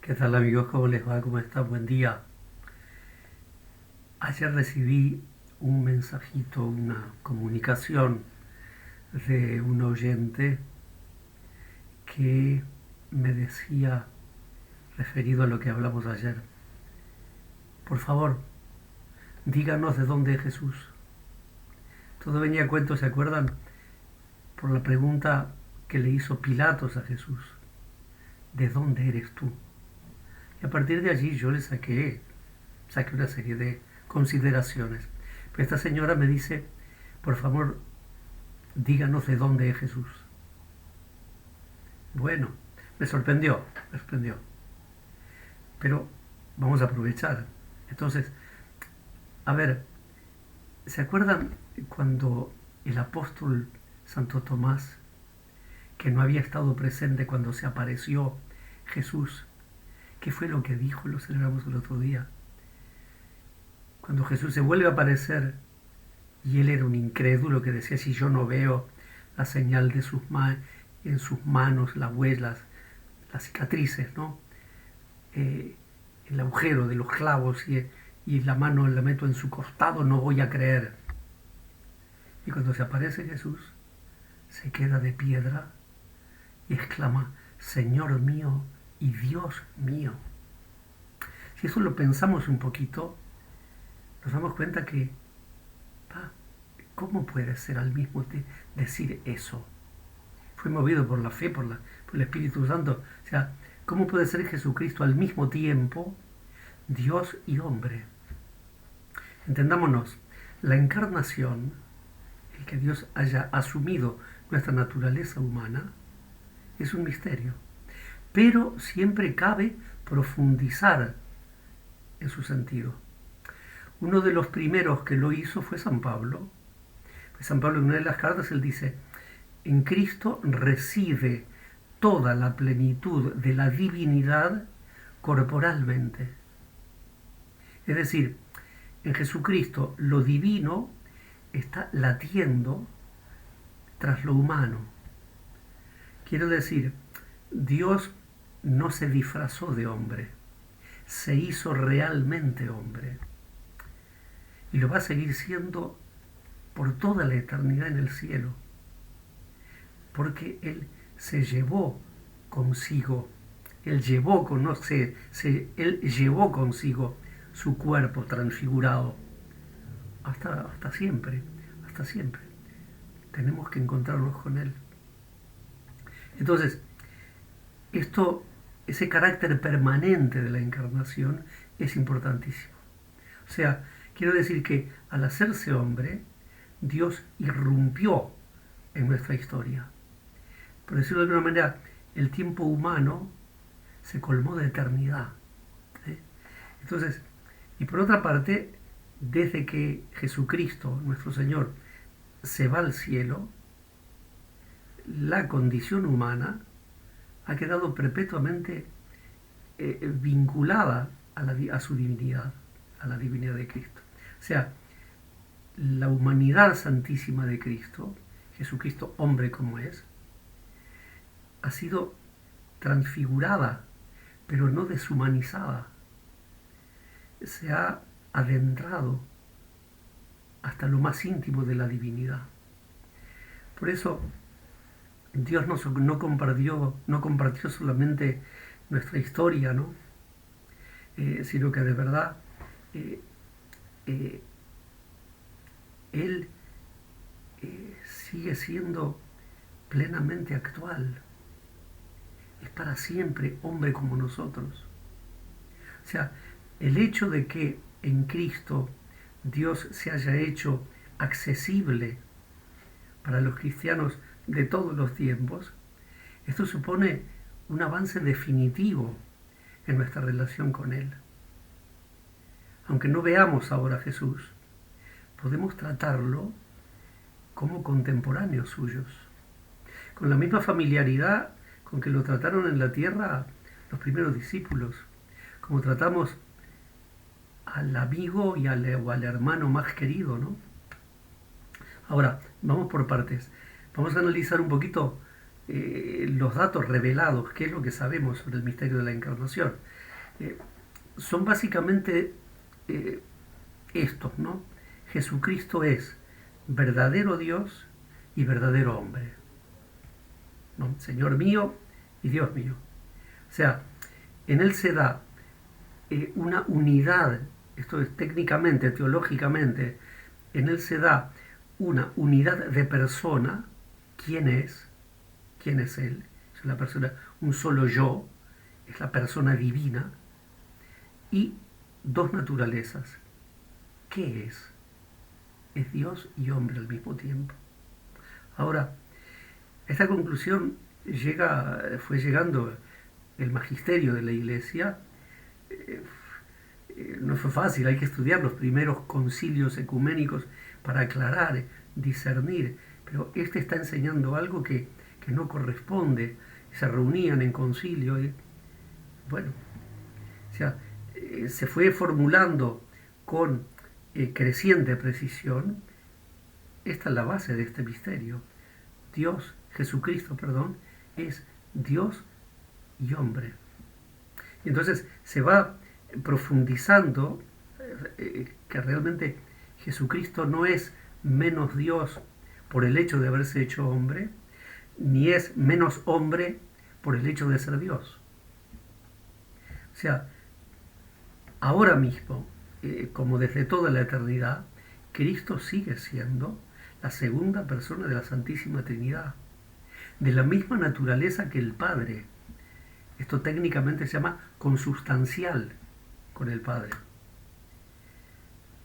¿Qué tal amigos? ¿Cómo les va? ¿Cómo están? Buen día. Ayer recibí un mensajito, una comunicación de un oyente que me decía, referido a lo que hablamos ayer, por favor, díganos de dónde es Jesús. Todo venía a cuento, ¿se acuerdan? Por la pregunta que le hizo Pilatos a Jesús, ¿de dónde eres tú? Y a partir de allí yo le saqué una serie de consideraciones. Pero esta señora me dice, por favor, díganos de dónde es Jesús. Bueno, me sorprendió. Pero vamos a aprovechar. Entonces, a ver, ¿se acuerdan cuando el apóstol Santo Tomás, que no había estado presente cuando se apareció Jesús, qué fue lo que dijo? Lo celebramos el otro día. Cuando Jesús se vuelve a aparecer y él era un incrédulo que decía, si yo no veo la señal de en sus manos, las huellas, las cicatrices, ¿no? El agujero de los clavos y la mano la meto en su costado, no voy a creer. Y cuando se aparece Jesús, se queda de piedra y exclama, Señor mío y Dios mío. Si eso lo pensamos un poquito, nos damos cuenta que, ¿cómo puede ser al mismo decir eso? Fue movido por la fe, por el Espíritu Santo. O sea, ¿cómo puede ser Jesucristo al mismo tiempo Dios y hombre? Entendámonos, la encarnación, el que Dios haya asumido nuestra naturaleza humana, es un misterio. Pero siempre cabe profundizar en su sentido. Uno de los primeros que lo hizo fue San Pablo. San Pablo en una de las cartas él dice, en Cristo reside toda la plenitud de la divinidad corporalmente. Es decir, en Jesucristo lo divino está latiendo tras lo humano. Quiero decir, Dios no se disfrazó de hombre, se hizo realmente hombre. Y lo va a seguir siendo por toda la eternidad en el cielo. Porque Él se llevó consigo, Él llevó consigo su cuerpo transfigurado hasta siempre, hasta siempre. Tenemos que encontrarnos con Él. Entonces, ese carácter permanente de la encarnación es importantísimo. O sea, quiero decir que al hacerse hombre, Dios irrumpió en nuestra historia. Por decirlo de alguna manera, el tiempo humano se colmó de eternidad. Entonces, y por otra parte, desde que Jesucristo, nuestro Señor, se va al cielo, la condición humana ha quedado perpetuamente vinculada a su divinidad, a la divinidad de Cristo. O sea, la humanidad santísima de Cristo, Jesucristo hombre como es, ha sido transfigurada, pero no deshumanizada. Se ha adentrado hasta lo más íntimo de la divinidad. Por eso Dios no compartió solamente nuestra historia, ¿no? Sino que de verdad eh, Él sigue siendo plenamente actual. Es para siempre hombre como nosotros. O sea, el hecho de que en Cristo Dios se haya hecho accesible para los cristianos de todos los tiempos, esto supone un avance definitivo en nuestra relación con Él. Aunque no veamos ahora a Jesús, podemos tratarlo como contemporáneos suyos, con la misma familiaridad con que lo trataron en la tierra los primeros discípulos, como tratamos al amigo o al hermano más querido, ¿no? Ahora, vamos por partes. Vamos a analizar un poquito los datos revelados, qué es lo que sabemos sobre el misterio de la encarnación, eh, son básicamente estos, ¿no? Jesucristo es verdadero Dios y verdadero hombre, ¿no? Señor mío y Dios mío. O sea, en él se da una unidad, esto es técnicamente, teológicamente, en él se da una unidad de persona. ¿Quién es? ¿Quién es él? Es una persona, un solo yo, es la persona divina, y dos naturalezas. ¿Qué es? Es Dios y hombre al mismo tiempo. Ahora, esta conclusión fue llegando el magisterio de la Iglesia. No fue fácil, hay que estudiar los primeros concilios ecuménicos para aclarar, discernir, pero este está enseñando algo que no corresponde. Se reunían en concilio y, bueno, o sea, se fue formulando con creciente precisión. Esta es la base de este misterio. Dios, Jesucristo, perdón, es Dios y hombre. Y entonces se va profundizando que realmente Jesucristo no es menos Dios por el hecho de haberse hecho hombre, ni es menos hombre por el hecho de ser Dios. O sea, ahora mismo, como desde toda la eternidad, Cristo sigue siendo la segunda persona de la Santísima Trinidad, de la misma naturaleza que el Padre. Esto técnicamente se llama consubstancial con el Padre.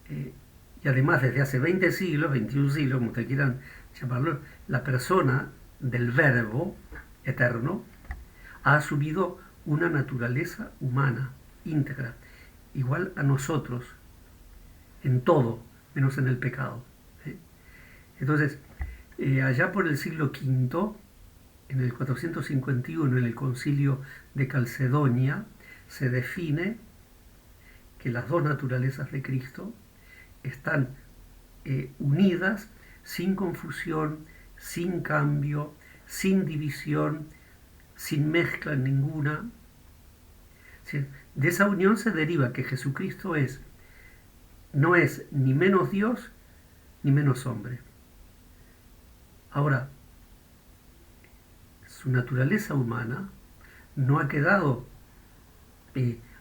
Y además, desde hace 20 siglos, 21 siglos, como ustedes quieran llamarlo, la persona del Verbo eterno ha asumido una naturaleza humana, íntegra, igual a nosotros, en todo, menos en el pecado. Entonces, allá por el siglo V, en el 451, en el concilio de Calcedonia, se define que las dos naturalezas de Cristo están unidas sin confusión, sin cambio, sin división, sin mezcla ninguna. De esa unión se deriva que Jesucristo no es ni menos Dios ni menos hombre. Ahora, su naturaleza humana no ha quedado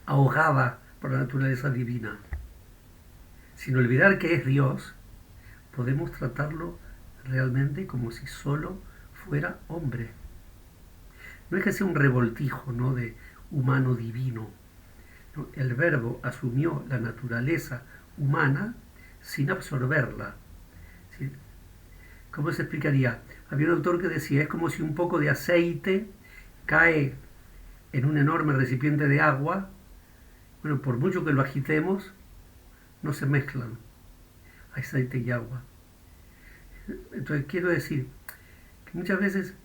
ahogada por la naturaleza divina. Sin olvidar que es Dios, podemos tratarlo realmente como si solo fuera hombre. No es que sea un revoltijo, ¿no?, de humano divino. ¿No? El Verbo asumió la naturaleza humana sin absorberla. ¿Sí? ¿Cómo se explicaría? Había un autor que decía, es como si un poco de aceite cae en un enorme recipiente de agua. Bueno, por mucho que lo agitemos, no se mezclan aceite y agua. Entonces quiero decir que muchas veces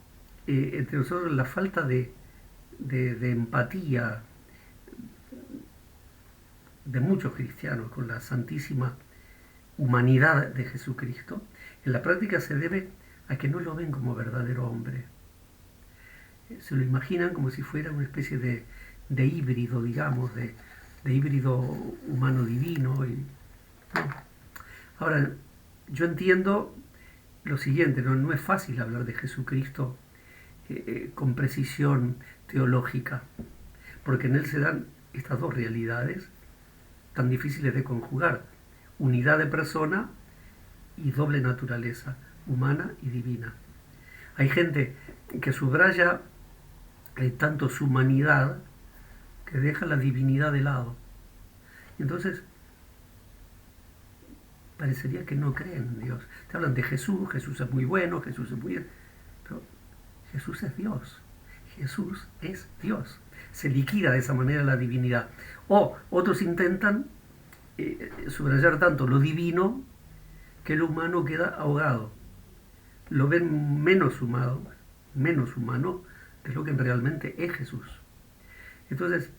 entre nosotros la falta de empatía de muchos cristianos con la santísima humanidad de Jesucristo, en la práctica se debe a que no lo ven como verdadero hombre. Se lo imaginan como si fuera una especie de híbrido, digamos, de híbrido humano-divino. ¿No? Ahora, yo entiendo lo siguiente, no es fácil hablar de Jesucristo con precisión teológica, porque en él se dan estas dos realidades tan difíciles de conjugar: unidad de persona y doble naturaleza, humana y divina. Hay gente que subraya tanto su humanidad que deja la divinidad de lado. Y entonces parecería que no creen en Dios. Te hablan de Jesús, Jesús es muy bueno, Jesús es muy... Pero Jesús es Dios. Jesús es Dios. Se liquida de esa manera la divinidad. O otros intentan subrayar tanto lo divino que lo humano queda ahogado. Lo ven menos humano de lo que realmente es Jesús. Entonces,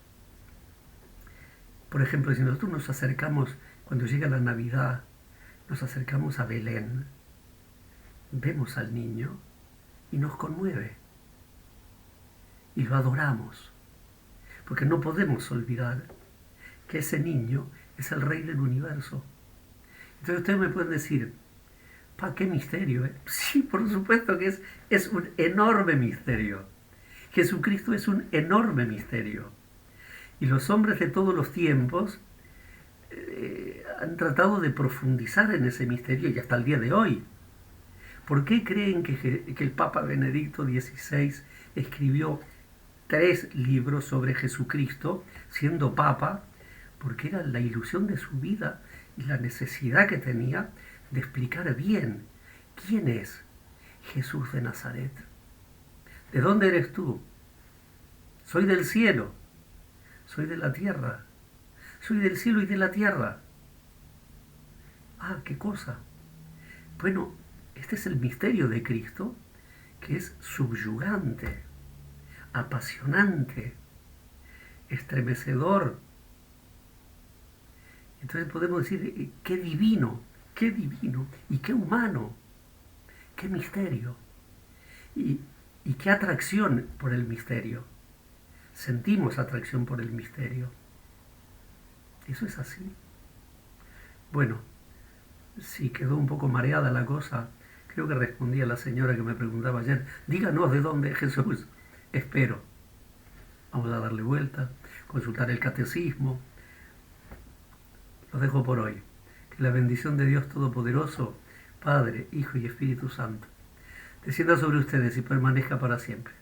por ejemplo, si nosotros nos acercamos, cuando llega la Navidad, nos acercamos a Belén, vemos al niño y nos conmueve. y lo adoramos, porque no podemos olvidar que ese niño es el Rey del universo. Entonces ustedes me pueden decir, qué misterio, ¿eh? Sí, por supuesto que es un enorme misterio. Jesucristo es un enorme misterio. Y los hombres de todos los tiempos han tratado de profundizar en ese misterio y hasta el día de hoy. ¿Por qué creen que el Papa Benedicto XVI escribió 3 libros sobre Jesucristo siendo Papa? Porque era la ilusión de su vida y la necesidad que tenía de explicar bien quién es Jesús de Nazaret. ¿De dónde eres tú? Soy del cielo, soy de la tierra, soy del cielo y de la tierra. ¿Qué cosa? Bueno, este es el misterio de Cristo, que es subyugante, apasionante, estremecedor. Entonces podemos decir, qué divino y qué humano, qué misterio y qué atracción por el misterio. Sentimos atracción por el misterio. Eso es así. Bueno, si quedó un poco mareada la cosa, creo que respondí a la señora que me preguntaba ayer, díganos de dónde es Jesús. Espero. Vamos a darle vuelta, consultar el catecismo. Los dejo por hoy. Que la bendición de Dios Todopoderoso, Padre, Hijo y Espíritu Santo, descienda sobre ustedes y permanezca para siempre.